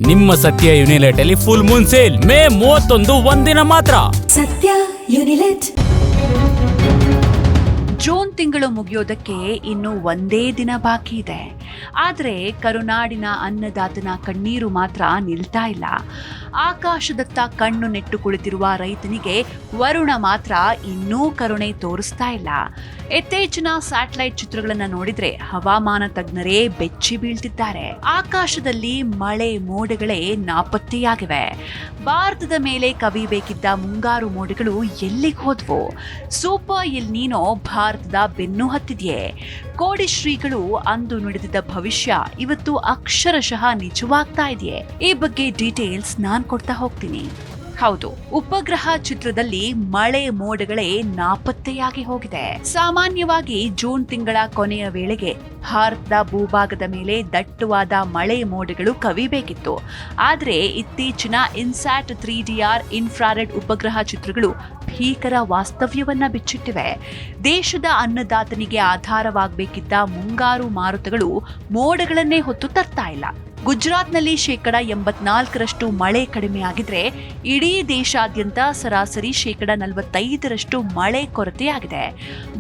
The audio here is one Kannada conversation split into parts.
ನಿಮ್ಮ ಸತ್ಯ ಯುನಿಲೆಟ್ ಅಲ್ಲಿ ಫುಲ್ ಮೂನ್ ಸೇಲ್ ಮೇ 31 ಒಂದಿನ ಮಾತ್ರ. ಸತ್ಯ ಯುನಿಲೆಟ್. ಜೂನ್ ತಿಂಗಳು ಮುಗಿಯೋದಕ್ಕೆ ಇನ್ನು ಒಂದೇ ದಿನ ಬಾಕಿ ಇದೆ. ಆದರೆ ಕರುನಾಡಿನ ಅನ್ನದಾತನ ಕಣ್ಣೀರು ಮಾತ್ರ ನಿಲ್ತಾ ಇಲ್ಲ. ಆಕಾಶದತ್ತ ಕಣ್ಣು ನೆಟ್ಟು ಕುಳಿತಿರುವ ರೈತನಿಗೆ ವರುಣ ಮಾತ್ರ ಇನ್ನೂ ಕರುಣೆ ತೋರಿಸ್ತಾ ಇಲ್ಲ. ಇತ್ತೀಚಿನ ಸ್ಯಾಟಲೈಟ್ ಚಿತ್ರಗಳನ್ನ ನೋಡಿದ್ರೆ ಹವಾಮಾನ ತಜ್ಞರೇ ಬೆಚ್ಚಿ ಬೀಳ್ತಿದ್ದಾರೆ. ಆಕಾಶದಲ್ಲಿ ಮಳೆ ಮೋಡಗಳೇ ನಾಪತ್ತೆಯಾಗಿವೆ. ಭಾರತದ ಮೇಲೆ ಕವಿಬೇಕಿದ್ದ ಮುಂಗಾರು ಮೋಡಗಳು ಎಲ್ಲಿಗೆ ಹೋದ್ವು? ಸೂಪರ್ ಎಲ್ ನೀನೋ ಭಾರತದ ಬೆನ್ನು ಹತ್ತಿದೆಯೇ? ಕೋಡಿ ಶ್ರೀಗಳು ಅಂದು ನುಡಿದಿದ್ದ ಭವಿಷ್ಯ ಇವತ್ತು ಅಕ್ಷರಶಃ ನಿಜವಾಗ್ತಾ ಇದೆಯೇ? ಈ ಬಗ್ಗೆ ಡೀಟೇಲ್ಸ್ ನಾನ್ ಕೊಡ್ತಾ ಹೋಗ್ತೀನಿ. ಹೌದು, ಉಪಗ್ರಹ ಚಿತ್ರದಲ್ಲಿ ಮಳೆ ಮೋಡಗಳೇ ನಾಪತ್ತೆಯಾಗಿ ಹೋಗಿದೆ. ಸಾಮಾನ್ಯವಾಗಿ ಜೂನ್ ತಿಂಗಳ ಕೊನೆಯ ವೇಳೆಗೆ ಭಾರತದ ಭೂಭಾಗದ ಮೇಲೆ ದಟ್ಟವಾದ ಮಳೆ ಮೋಡಗಳು ಕವಿಬೇಕಿತ್ತು. ಆದರೆ ಇತ್ತೀಚಿನ ಇನ್ಸ್ಯಾಟ್ 3DR ಇನ್ಫ್ರಾರೆಡ್ ಉಪಗ್ರಹ ಚಿತ್ರಗಳು ಭೀಕರ ವಾಸ್ತವ್ಯವನ್ನ ಬಿಚ್ಚಿಟ್ಟಿವೆ. ದೇಶದ ಅನ್ನದಾತನಿಗೆ ಆಧಾರವಾಗಬೇಕಿದ್ದ ಮುಂಗಾರು ಮಾರುತಗಳು ಮೋಡಗಳನ್ನೇ ಹೊತ್ತು ತರ್ತಾ ಇಲ್ಲ. ಗುಜರಾತ್ನಲ್ಲಿ 84% ಮಳೆ ಕಡಿಮೆಯಾಗಿದ್ರೆ ಇಡೀ ದೇಶಾದ್ಯಂತ ಸರಾಸರಿ 45% ಮಳೆ ಕೊರತೆಯಾಗಿದೆ.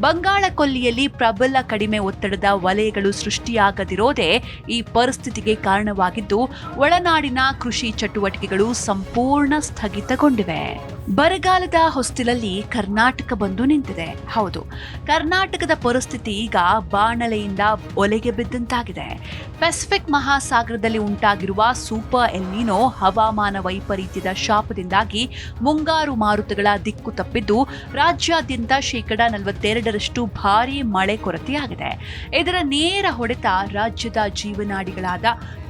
ಬಂಗಾಳ ಕೊಲ್ಲಿಯಲ್ಲಿ ಪ್ರಬಲ ಕಡಿಮೆ ಒತ್ತಡದ ವಲಯಗಳು ಸೃಷ್ಟಿಯಾಗದಿರೋದೇ ಈ ಪರಿಸ್ಥಿತಿಗೆ ಕಾರಣವಾಗಿದ್ದು, ಒಳನಾಡಿನ ಕೃಷಿ ಚಟುವಟಿಕೆಗಳು ಸಂಪೂರ್ಣ ಸ್ಥಗಿತಗೊಂಡಿವೆ. ಬರಗಾಲದ ಹೊಸ್ತಿಲಲ್ಲಿ ಕರ್ನಾಟಕ ಬಂದು ನಿಂತಿದೆ. ಹೌದು, ಕರ್ನಾಟಕದ ಪರಿಸ್ಥಿತಿ ಈಗ ಬಾಣಲೆಯಿಂದ ಒಲೆಗೆ ಬಿದ್ದಂತಾಗಿದೆ. ಪೆಸಿಫಿಕ್ ಮಹಾಸಾಗರದಲ್ಲಿ ಉಂಟಾಗಿರುವ ಸೂಪರ್ ಎಲ್ ನೀನೋ ಹವಾಮಾನ ವೈಪರೀತ್ಯದ ಶಾಪದಿಂದಾಗಿ ಮುಂಗಾರು ಮಾರುತಗಳ ದಿಕ್ಕು ತಪ್ಪಿದ್ದು ರಾಜ್ಯಾದ್ಯಂತ 42% ಭಾರೀ ಮಳೆ ಕೊರತೆಯಾಗಿದೆ. ಇದರ ನೇರ ಹೊಡೆತ ರಾಜ್ಯದ ಜೀವನಾಡಿಗಳಾದ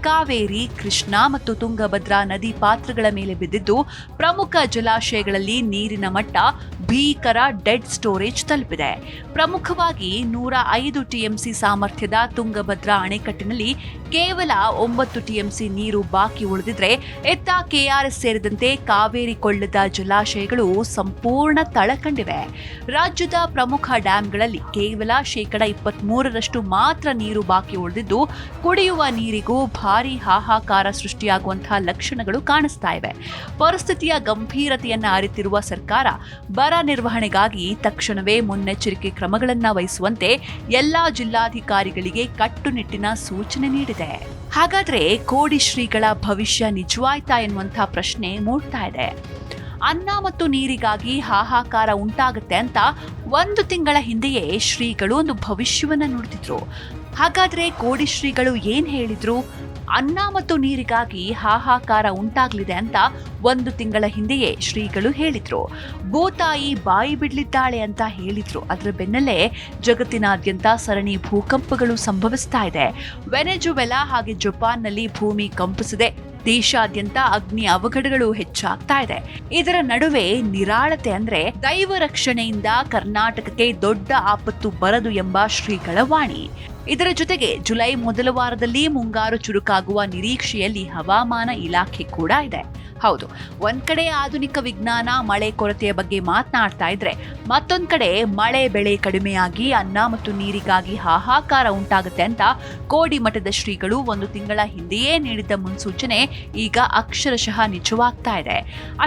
ಕಾವೇರಿ, ಕೃಷ್ಣಾ ಮತ್ತು ತುಂಗಭದ್ರಾ ನದಿ ಪಾತ್ರಗಳ ಮೇಲೆ ಬಿದ್ದಿದ್ದು, ಪ್ರಮುಖ ಜಲಾಶಯಗಳಲ್ಲಿ ನೀರಿನ ಮಟ್ಟ ಭೀಕರ ಡೆಡ್ ಸ್ಟೋರೇಜ್ ತಲುಪಿದೆ. ಪ್ರಮುಖವಾಗಿ 105 TMC ಸಾಮರ್ಥ್ಯದ ತುಂಗಭದ್ರಾ ಅಣೆಕಟ್ಟಿನಲ್ಲಿ ಕೇವಲ 9 TMC ನೀರು ಬಾಕಿ ಉಳಿದಿದ್ರೆ, ಎತ್ತ KRS ಸೇರಿದಂತೆ ಕಾವೇರಿ ಕೊಳ್ಳದ ಜಲಾಶಯಗಳು ಸಂಪೂರ್ಣ ತಳಕಂಡಿವೆ. ರಾಜ್ಯದ ಪ್ರಮುಖ ಡ್ಯಾಂಗಳಲ್ಲಿ ಕೇವಲ 23% ಮಾತ್ರ ನೀರು ಬಾಕಿ ಉಳಿದಿದ್ದು, ಕುಡಿಯುವ ನೀರಿಗೂ ಭಾರೀ ಹಾಹಾಕಾರ ಸೃಷ್ಟಿಯಾಗುವಂತಹ ಲಕ್ಷಣಗಳು ಕಾಣಿಸ್ತಾ ಇವೆ. ಪರಿಸ್ಥಿತಿಯ ಗಂಭೀರತೆಯನ್ನ ಅರಿತಿರುವ ಸರ್ಕಾರ ಬರ ನಿರ್ವಹಣೆಗಾಗಿ ತಕ್ಷಣವೇ ಮುನ್ನೆಚ್ಚರಿಕೆ ಕ್ರಮಗಳನ್ನು ವಹಿಸುವಂತೆ ಎಲ್ಲಾ ಜಿಲ್ಲಾಧಿಕಾರಿಗಳಿಗೆ ಕಟ್ಟುನಿಟ್ಟಿನ ಸೂಚನೆ ನೀಡಿದೆ. ಹಾಗಾದ್ರೆ ಕೋಡಿ ಶ್ರೀಗಳ ಭವಿಷ್ಯ ನಿಜವಾಯ್ತಾ ಎನ್ನುವಂತಹ ಪ್ರಶ್ನೆ ಮೂಡ್ತಾ ಇದೆ. ಅನ್ನ ಮತ್ತು ನೀರಿಗಾಗಿ ಹಾಹಾಕಾರ ಉಂಟಾಗುತ್ತೆ ಅಂತ 1 ತಿಂಗಳ ಹಿಂದೆಯೇ ಶ್ರೀಗಳು ಒಂದು ಭವಿಷ್ಯವನ್ನ ನುಡಿದಿದ್ರು. ಹಾಗಾದ್ರೆ ಕೋಡಿ ಶ್ರೀಗಳು ಏನ್ ಹೇಳಿದ್ರು? ಅನ್ನ ಮತ್ತು ನೀರಿಗಾಗಿ ಹಾಹಾಕಾರ ಉಂಟಾಗ್ಲಿದೆ ಅಂತ 1 ತಿಂಗಳ ಹಿಂದೆಯೇ ಶ್ರೀಗಳು ಹೇಳಿದ್ರು. ಭೂತಾಯಿ ಬಾಯಿ ಬಿಡ್ಲಿದ್ದಾಳೆ ಅಂತ ಹೇಳಿದ್ರು. ಅದರ ಬೆನ್ನಲ್ಲೇ ಜಗತ್ತಿನಾದ್ಯಂತ ಸರಣಿ ಭೂಕಂಪಗಳು ಸಂಭವಿಸ್ತಾ ಇದೆ. ವೆನೆಜುವೆಲಾ ಹಾಗೆ ಜಪಾನ್ನಲ್ಲಿ ಭೂಮಿ ಕಂಪಿಸಿದೆ. ದೇಶಾದ್ಯಂತ ಅಗ್ನಿ ಅವಘಡಗಳು ಹೆಚ್ಚಾಗ್ತಾ ಇದೆ. ಇದರ ನಡುವೆ ನಿರಾಳತೆ ಅಂದ್ರೆ ದೈವ ರಕ್ಷಣೆಯಿಂದ ಕರ್ನಾಟಕಕ್ಕೆ ದೊಡ್ಡ ಆಪತ್ತು ಬರದು ಎಂಬ ಶ್ರೀಗಳ ವಾಣಿ. ಇದರ ಜೊತೆಗೆ ಜುಲೈ ಮೊದಲ ವಾರದಲ್ಲಿ ಮುಂಗಾರು ಚುರುಕಾಗುವ ನಿರೀಕ್ಷೆಯಲ್ಲಿ ಹವಾಮಾನ ಇಲಾಖೆ ಕೂಡ ಇದೆ. ಹೌದು, ಒಂದ್ ಕಡೆ ಆಧುನಿಕ ವಿಜ್ಞಾನ ಮಳೆ ಕೊರತೆಯ ಬಗ್ಗೆ ಮಾತನಾಡ್ತಾ ಇದ್ರೆ, ಮತ್ತೊಂದ್ ಕಡೆ ಮಳೆ ಬೆಳೆ ಕಡಿಮೆಯಾಗಿ ಅನ್ನ ಮತ್ತು ನೀರಿಗಾಗಿ ಹಾಹಾಕಾರ ಉಂಟಾಗುತ್ತೆ ಅಂತ ಕೋಡಿ ಮಠದ ಶ್ರೀಗಳು 1 ತಿಂಗಳ ಹಿಂದೆಯೇ ನೀಡಿದ್ದ ಮುನ್ಸೂಚನೆ ಈಗ ಅಕ್ಷರಶಃ ನಿಜವಾಗ್ತಾ ಇದೆ.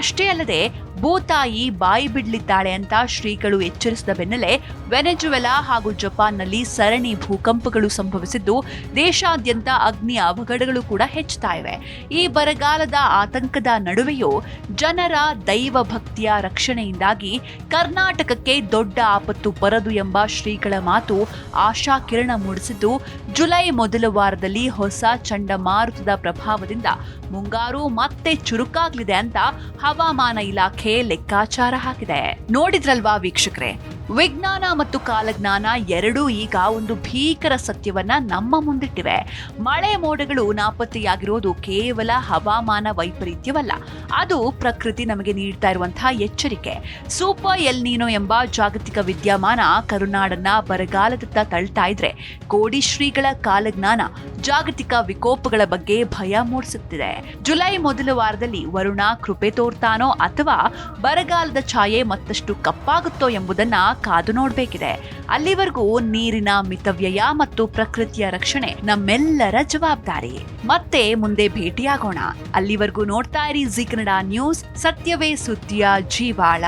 ಅಷ್ಟೇ ಅಲ್ಲದೆ ಭೂತಾಯಿ ಬಾಯಿ ಬಿಡ್ಲಿದ್ದಾಳೆ ಅಂತ ಶ್ರೀಗಳು ಎಚ್ಚರಿಸಿದ ಬೆನ್ನಲ್ಲೇ ವೆನೆಜುವೆಲಾ ಹಾಗೂ ಜಪಾನ್ನಲ್ಲಿ ಸರಣಿ ಭೂಕಂಪಗಳು ಸಂಭವಿಸಿದ್ದು, ದೇಶಾದ್ಯಂತ ಅಗ್ನಿ ಅವಘಡಗಳು ಕೂಡ ಹೆಚ್ಚುತ್ತಾ ಇವೆ. ಈ ಬರಗಾಲದ ಆತಂಕದ ನಡುವೆಯೂ ಜನರ ದೈವ ಭಕ್ತಿಯ ರಕ್ಷಣೆಯಿಂದಾಗಿ ಕರ್ನಾಟಕಕ್ಕೆ ದೊಡ್ಡ ಆಪತ್ತು ಬರದು ಎಂಬ ಶ್ರೀಗಳ ಮಾತು ಆಶಾ ಕಿರಣ ಮೂಡಿಸಿದ್ದು, ಜುಲೈ ಮೊದಲ ವಾರದಲ್ಲಿ ಹೊಸ ಚಂಡಮಾರುತದ ಪ್ರಭಾವದಿಂದ ಮುಂಗಾರು ಮತ್ತೆ ಚುರುಕಾಗ್ಲಿದೆ ಅಂತ ಹವಾಮಾನ ಇಲಾಖೆ ಲೆಕ್ಕಾಚಾರ ಹಾಕಿದೆ. ನೋಡಿದ್ರಲ್ವಾ ವೀಕ್ಷಕರೇ, ವಿಜ್ಞಾನ ಮತ್ತು ಕಾಲಜ್ಞಾನ ಎರಡೂ ಈಗ ಒಂದು ಭೀಕರ ಸತ್ಯವನ್ನ ನಮ್ಮ ಮುಂದಿಟ್ಟಿವೆ. ಮಳೆ ಮೋಡಗಳು ನಾಪತ್ತೆಯಾಗಿರೋದು ಕೇವಲ ಹವಾಮಾನ ವೈಪರೀತ್ಯವಲ್ಲ, ಅದು ಪ್ರಕೃತಿ ನಮಗೆ ನೀಡ್ತಾ ಇರುವಂತಹ ಎಚ್ಚರಿಕೆ. ಸೂಪರ್ ಎಲ್ ನೀನೋ ಎಂಬ ಜಾಗತಿಕ ವಿದ್ಯಮಾನ ಕರುನಾಡನ್ನ ಬರಗಾಲದತ್ತ ತಳ್ತಾ ಇದ್ರೆ ಕೋಡಿ ಶ್ರೀಗಳ ಕಾಲಜ್ಞಾನ ಜಾಗತಿಕ ವಿಕೋಪಗಳ ಬಗ್ಗೆ ಭಯ ಮೂಡಿಸುತ್ತಿದೆ. ಜುಲೈ ಮೊದಲ ವಾರದಲ್ಲಿ ವರುಣ ಕೃಪೆ ತೋರ್ತಾನೋ ಅಥವಾ ಬರಗಾಲದ ಛಾಯೆ ಮತ್ತಷ್ಟು ಕಪ್ಪಾಗುತ್ತೋ ಎಂಬುದನ್ನ ಕಾದು ನೋಡಬೇಕಿದೆ. ಅಲ್ಲಿವರೆಗೂ ನೀರಿನ ಮಿತವ್ಯಯ ಮತ್ತು ಪ್ರಕೃತಿಯ ರಕ್ಷಣೆ ನಮ್ಮೆಲ್ಲರ ಜವಾಬ್ದಾರಿ. ಮತ್ತೆ ಮುಂದೆ ಭೇಟಿಯಾಗೋಣ. ಅಲ್ಲಿವರೆಗೂ ನೋಡ್ತಾ ಇರಿ ಜೀ ಕನ್ನಡ ನ್ಯೂಸ್, ಸತ್ಯವೇ ಸುದ್ದಿಯ ಜೀವಾಳ.